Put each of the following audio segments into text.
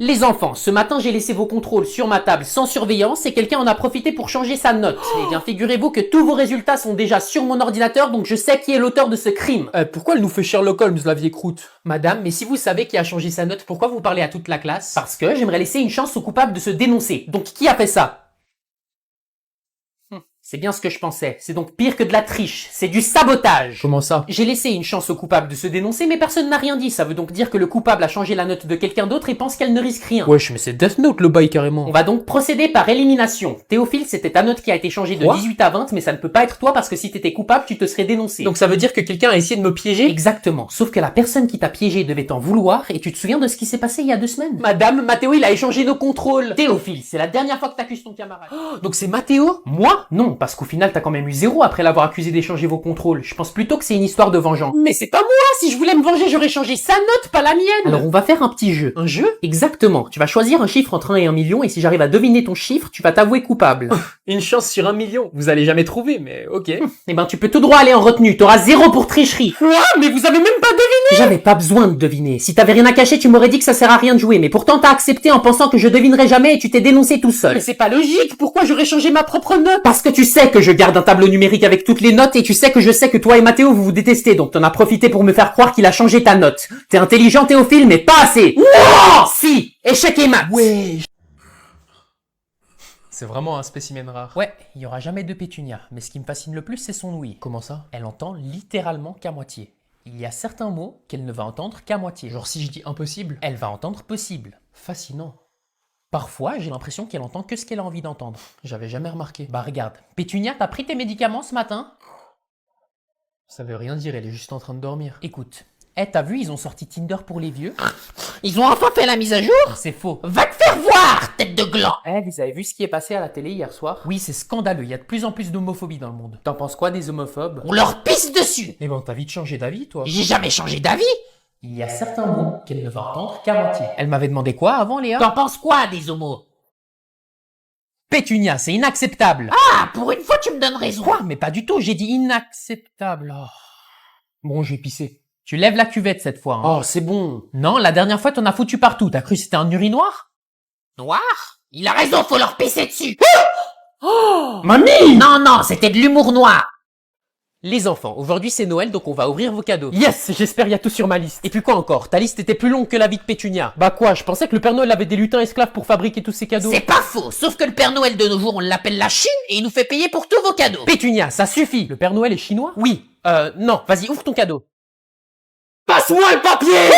Les enfants, ce matin j'ai laissé vos contrôles sur ma table sans surveillance et quelqu'un en a profité pour changer sa note. Eh bien figurez-vous que tous vos résultats sont déjà sur mon ordinateur donc je sais qui est l'auteur de ce crime. Pourquoi elle nous fait Sherlock Holmes, la vieille croûte? Madame, mais si vous savez qui a changé sa note, pourquoi vous parlez à toute la classe? Parce que j'aimerais laisser une chance au coupable de se dénoncer. Donc qui a fait ça? C'est bien ce que je pensais. C'est donc pire que de la triche. C'est du sabotage. Comment ça? J'ai laissé une chance au coupable de se dénoncer, mais personne n'a rien dit. Ça veut donc dire que le coupable a changé la note de quelqu'un d'autre et pense qu'elle ne risque rien. Wesh, mais c'est Death Note le bail carrément. On va donc procéder par élimination. Théophile, c'était ta note qui a été changée de Quoi 18 à 20, mais ça ne peut pas être toi parce que si t'étais coupable, tu te serais dénoncé. Donc ça veut dire que quelqu'un a essayé de me piéger? Exactement. Sauf que la personne qui t'a piégé devait t'en vouloir et tu te souviens de ce qui s'est passé il y a 2 semaines. Madame, Mathéo, il a échangé nos contrôles. Théophile, c'est la dernière fois que t'accuses ton camarade. Donc c'est Mathéo? Moi? Non, parce qu'au final, t'as quand même eu 0 après l'avoir accusé d'échanger vos contrôles. Je pense plutôt que c'est une histoire de vengeance. Mais c'est pas moi! Si je voulais me venger, j'aurais changé sa note, pas la mienne! Alors on va faire un petit jeu. Un jeu? Exactement. Tu vas choisir un chiffre entre 1 et 1 million et si j'arrive à deviner ton chiffre, tu vas t'avouer coupable. Une chance sur 1 million. Vous allez jamais trouver, mais ok. Eh ben tu peux tout droit aller en retenue. T'auras 0 pour tricherie. Quoi? Mais vous avez même pas deviné! J'avais pas besoin de deviner. Si t'avais rien à cacher, tu m'aurais dit que ça sert à rien de jouer. Mais pourtant t'as accepté en pensant que je devinerais jamais et tu t'es dénoncé tout seul. Mais c'est pas logique! Pourquoi j'aurais changé ma propre note? Parce que tu sais que je garde un tableau numérique avec toutes les notes et tu sais que je sais que toi et Mathéo vous vous détestez, donc t'en as profité pour me faire croire qu'il a changé ta note. T'es intelligent Théophile, mais pas assez. Non! Si! Échec et maths. Ouais. C'est vraiment un spécimen rare. Ouais, il y aura jamais de Pétunia, mais ce qui me fascine le plus c'est son ouïe. Comment ça? Elle entend littéralement qu'à moitié. Il y a certains mots qu'elle ne va entendre qu'à moitié. Genre si je dis impossible? Elle va entendre possible. Fascinant. Parfois, j'ai l'impression qu'elle entend que ce qu'elle a envie d'entendre. J'avais jamais remarqué. Bah regarde, Pétunia, t'as pris tes médicaments ce matin? Ça veut rien dire, elle est juste en train de dormir. Écoute, t'as vu, ils ont sorti Tinder pour les vieux? Ils ont enfin fait la mise à jour? C'est faux. Va te faire voir, tête de gland! Vous avez vu ce qui est passé à la télé hier soir? Oui, c'est scandaleux, il y a de plus en plus d'homophobie dans le monde. T'en penses quoi des homophobes? On leur pisse dessus! Eh ben t'as vite changé d'avis, toi. J'ai jamais changé d'avis! Il y a certains mots qu'elle ne va entendre qu'à moitié. Elle m'avait demandé quoi avant, Léa? T'en penses quoi des homos? Pétunia, c'est inacceptable! Ah, pour une fois tu me donnes raison! Quoi? Mais pas du tout, j'ai dit inacceptable. Oh. Bon, je vais pisser. Tu lèves la cuvette cette fois. Hein. Oh, c'est bon. Non, la dernière fois t'en as foutu partout. T'as cru que c'était un urinoir? Noir? Il a raison, faut leur pisser dessus! Oh! Mamie! Non, c'était de l'humour noir! Les enfants, aujourd'hui c'est Noël donc on va ouvrir vos cadeaux. Yes, j'espère y a tout sur ma liste. Et puis quoi encore? Ta liste était plus longue que la vie de Pétunia. Bah quoi, je pensais que le Père Noël avait des lutins esclaves pour fabriquer tous ces cadeaux. C'est pas faux, sauf que le Père Noël de nos jours, on l'appelle la Chine et il nous fait payer pour tous vos cadeaux. Pétunia, ça suffit. Le Père Noël est chinois? Oui. Non, vas-y, ouvre ton cadeau. Passe-moi le papier!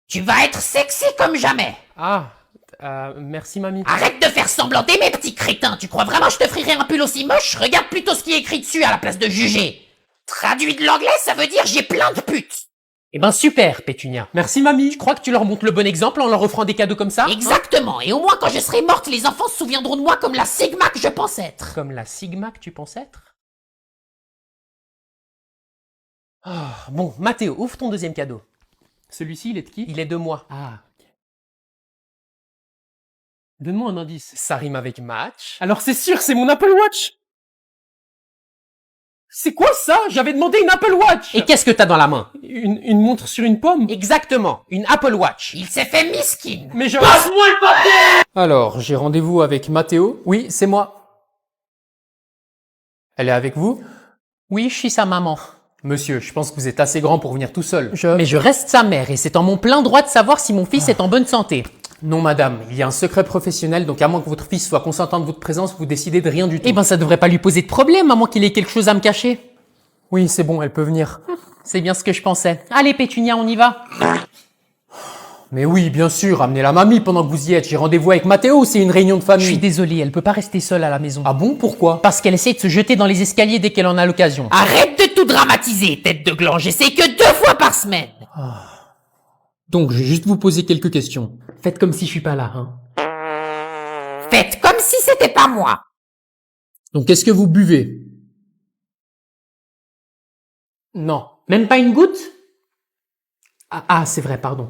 Tu vas être sexy comme jamais. Merci mamie. Arrête de faire semblant d'aimer, petit crétin. Tu crois vraiment que je te ferai un pull aussi moche? Regarde plutôt ce qui est écrit dessus à la place de juger. Traduit de l'anglais, ça veut dire j'ai plein de putes. Eh ben super, Pétunia. Merci mamie. Tu crois que tu leur montres le bon exemple en leur offrant des cadeaux comme ça? Exactement, et au moins quand je serai morte, les enfants se souviendront de moi comme la Sigma que je pense être. Comme la Sigma que tu penses être? Bon, Mathéo, ouvre ton deuxième cadeau. Celui-ci, il est de qui? Il est de moi. Ah. Donne-moi un indice. Ça rime avec match. Alors c'est sûr, c'est mon Apple Watch! C'est quoi ça? J'avais demandé une Apple Watch! Et qu'est-ce que t'as dans la main? Une montre sur une pomme? Exactement, une Apple Watch. Il s'est fait miskin. Mais je... Passe-moi le papier! Alors, j'ai rendez-vous avec Mathéo. Oui, c'est moi. Elle est avec vous? Oui, je suis sa maman. Monsieur, je pense que vous êtes assez grand pour venir tout seul. Mais je reste sa mère et c'est en mon plein droit de savoir si mon fils est en bonne santé. Non madame, il y a un secret professionnel, donc à moins que votre fils soit consentant de votre présence, vous décidez de rien du tout. Eh ben ça devrait pas lui poser de problème, à moins qu'il ait quelque chose à me cacher. Oui, c'est bon, elle peut venir. C'est bien ce que je pensais. Allez Pétunia, on y va. Mais oui, bien sûr, amenez la mamie pendant que vous y êtes. J'ai rendez-vous avec Mathéo, c'est une réunion de famille. Je suis désolé, elle peut pas rester seule à la maison. Ah bon, pourquoi? Parce qu'elle essaie de se jeter dans les escaliers dès qu'elle en a l'occasion. Arrête de tout dramatiser, tête de gland. J'essaie que 2 fois par semaine. Donc, je vais juste vous poser quelques questions. Faites comme si je suis pas là, hein. Faites comme si c'était pas moi. Donc, est-ce que vous buvez? Non. Même pas une goutte? Ah, c'est vrai, pardon.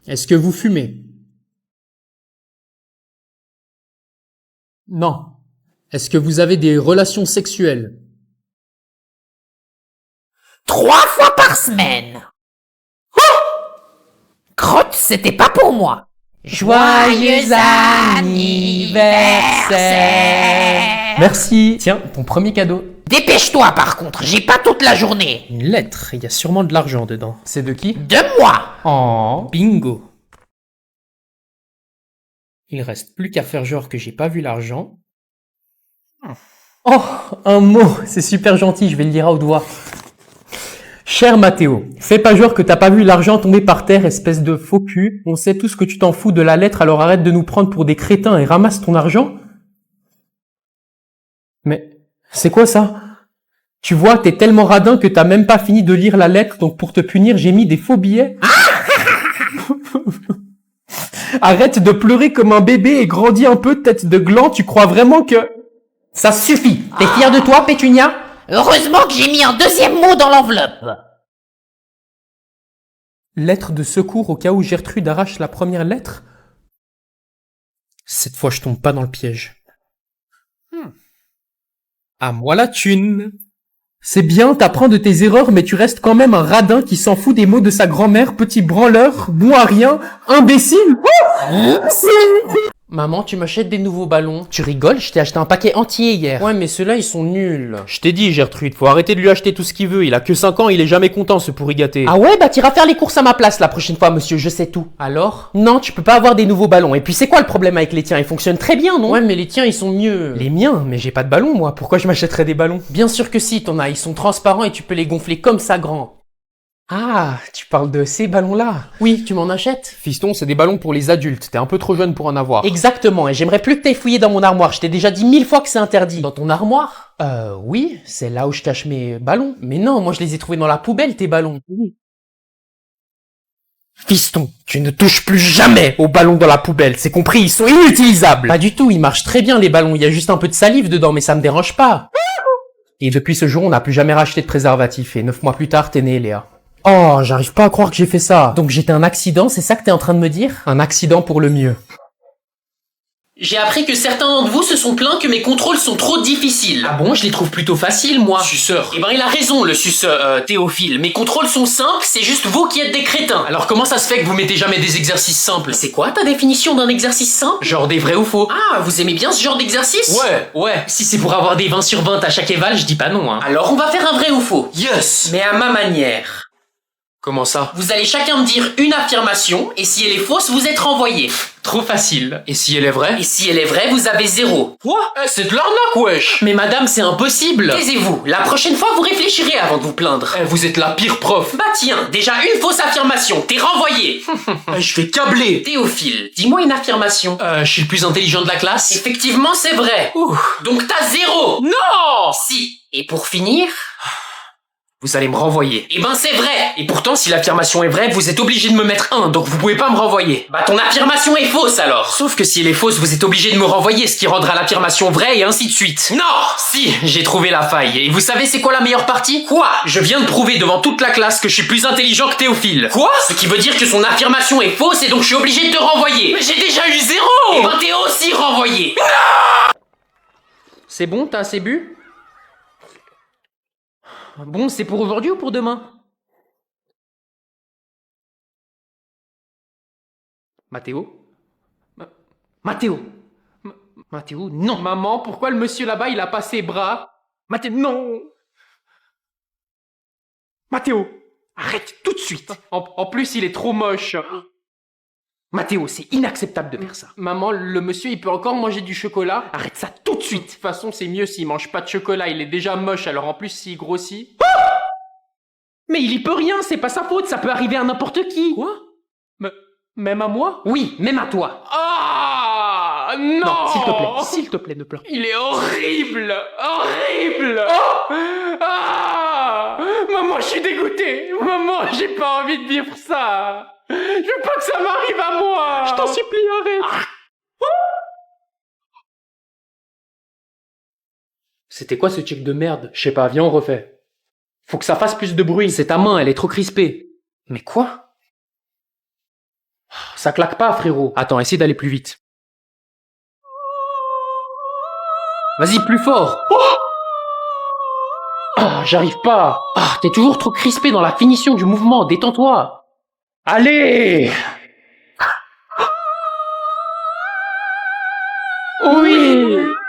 Est-ce que vous fumez? Non. Est-ce que vous avez des relations sexuelles? 3 fois par semaine. Oh! Crotte c'était pas pour moi. Joyeux anniversaire. Merci. Tiens, ton premier cadeau. Dépêche-toi par contre, j'ai pas toute la journée. Une lettre, il y a sûrement de l'argent dedans. C'est de qui? De moi. Oh, bingo. Il reste plus qu'à faire genre que j'ai pas vu l'argent. Oh, un mot, c'est super gentil, je vais le lire à haute voix. Cher Mathéo, fais pas genre que t'as pas vu l'argent tomber par terre, espèce de faux cul. On sait tous que tu t'en fous de la lettre, alors arrête de nous prendre pour des crétins et ramasse ton argent. Mais, c'est quoi ça? Tu vois, t'es tellement radin que t'as même pas fini de lire la lettre, donc pour te punir, j'ai mis des faux billets. Arrête de pleurer comme un bébé et grandis un peu, tête de gland, tu crois vraiment que... Ça suffit. T'es fier de toi, Pétunia? Heureusement que j'ai mis un deuxième mot dans l'enveloppe. Lettre de secours au cas où Gertrude arrache la première lettre? Cette fois, je tombe pas dans le piège. À moi la thune. C'est bien, t'apprends de tes erreurs, mais tu restes quand même un radin qui s'en fout des mots de sa grand-mère, petit branleur, bon à rien, imbécile. Maman, tu m'achètes des nouveaux ballons. Tu rigoles, je t'ai acheté un paquet entier hier. Ouais, mais ceux-là, ils sont nuls. Je t'ai dit, Gertrude, faut arrêter de lui acheter tout ce qu'il veut. Il a que 5 ans, il est jamais content, ce pourri gâté. Ah ouais, bah t'iras faire les courses à ma place la prochaine fois, monsieur, je sais tout. Alors? Non, tu peux pas avoir des nouveaux ballons. Et puis c'est quoi le problème avec les tiens? Ils fonctionnent très bien, non? Ouais, mais les tiens, ils sont mieux. Les miens? Mais j'ai pas de ballons, moi. Pourquoi je m'achèterais des ballons? Bien sûr que si, t'en as. Ils sont transparents et tu peux les gonfler comme ça grand. Ah, tu parles de ces ballons-là? Oui, tu m'en achètes? Fiston, c'est des ballons pour les adultes. T'es un peu trop jeune pour en avoir. Exactement, et j'aimerais plus que t'aies fouillé dans mon armoire. Je t'ai déjà dit 1000 fois que c'est interdit. Dans ton armoire? Oui, c'est là où je cache mes ballons. Mais non, moi je les ai trouvés dans la poubelle, tes ballons. Oui. Fiston, tu ne touches plus jamais aux ballons dans la poubelle, c'est compris, ils sont inutilisables. Pas du tout, ils marchent très bien les ballons. Il y a juste un peu de salive dedans, mais ça me dérange pas. Et depuis ce jour, on n'a plus jamais racheté de préservatif. Et 9 mois plus tard, t'es née, Léa. Oh, j'arrive pas à croire que j'ai fait ça. Donc j'étais un accident, c'est ça que t'es en train de me dire? Un accident pour le mieux. J'ai appris que certains d'entre vous se sont plaints que mes contrôles sont trop difficiles. Ah bon, je les trouve plutôt faciles, moi. Suceur. Eh ben il a raison, le suceur, Théophile. Mes contrôles sont simples, c'est juste vous qui êtes des crétins. Alors comment ça se fait que vous mettez jamais des exercices simples? C'est quoi ta définition d'un exercice simple? Genre des vrais ou faux? Ah, vous aimez bien ce genre d'exercice? Ouais. Si c'est pour avoir des 20 sur 20 à chaque éval, je dis pas non, hein. Alors on va faire un vrai ou faux. Yes. Mais à ma manière. Comment ça? Vous allez chacun me dire une affirmation, et si elle est fausse, vous êtes renvoyé. Trop facile. Et si elle est vraie? Et si elle est vraie, vous avez 0. Quoi? C'est de l'arnaque, wesh. Mais madame, c'est impossible. Taisez-vous. La prochaine fois, vous réfléchirez avant de vous plaindre. Vous êtes la pire prof. Bah tiens, déjà une fausse affirmation. T'es renvoyé. Je vais câbler. Théophile, dis-moi une affirmation. Je suis le plus intelligent de la classe. Effectivement, c'est vrai. Ouh. Donc t'as 0. Non. Si. Et pour finir... Vous allez me renvoyer. Eh ben c'est vrai. Et pourtant, si l'affirmation est vraie, vous êtes obligé de me mettre 1, donc vous pouvez pas me renvoyer. Bah ton affirmation est fausse alors. Sauf que si elle est fausse, vous êtes obligé de me renvoyer, ce qui rendra l'affirmation vraie et ainsi de suite. Non. Si, j'ai trouvé la faille. Et vous savez c'est quoi la meilleure partie? Quoi? Je viens de prouver devant toute la classe que je suis plus intelligent que Théophile. Quoi? Ce qui veut dire que son affirmation est fausse et donc je suis obligé de te renvoyer. Mais j'ai déjà eu 0. Eh ben t'es aussi renvoyé. C'est bon, t'as assez bu? Bon, c'est pour aujourd'hui ou pour demain? Mathéo? Mathéo? Mathéo, non! Maman, pourquoi le monsieur là-bas, il a pas ses bras? Mathéo, non! Mathéo! Arrête tout de suite! En plus, il est trop moche! Mathéo, c'est inacceptable de faire ça. Maman, le monsieur, il peut encore manger du chocolat? Arrête ça tout de suite. De toute façon, c'est mieux s'il mange pas de chocolat. Il est déjà moche, alors en plus, s'il grossit... Mais il y peut rien, c'est pas sa faute, ça peut arriver à n'importe qui. Quoi? Même à moi? Oui, même à toi. Ah non! Non, s'il te plaît, ne pleure pas. Il est horrible! Horrible! Oh ah! Maman, je suis dégoûté! Maman, j'ai pas envie de vivre ça! Je veux pas que ça m'arrive à moi! Je t'en supplie, arrête! C'était quoi ce truc de merde? Je sais pas, viens on refait. Faut que ça fasse plus de bruit, c'est ta main, elle est trop crispée. Mais quoi? Ça claque pas, frérot. Attends, essaye d'aller plus vite. Vas-y, plus fort. Ah, j'arrive pas. Ah, t'es toujours trop crispé dans la finition du mouvement, détends-toi. Allez! Oui.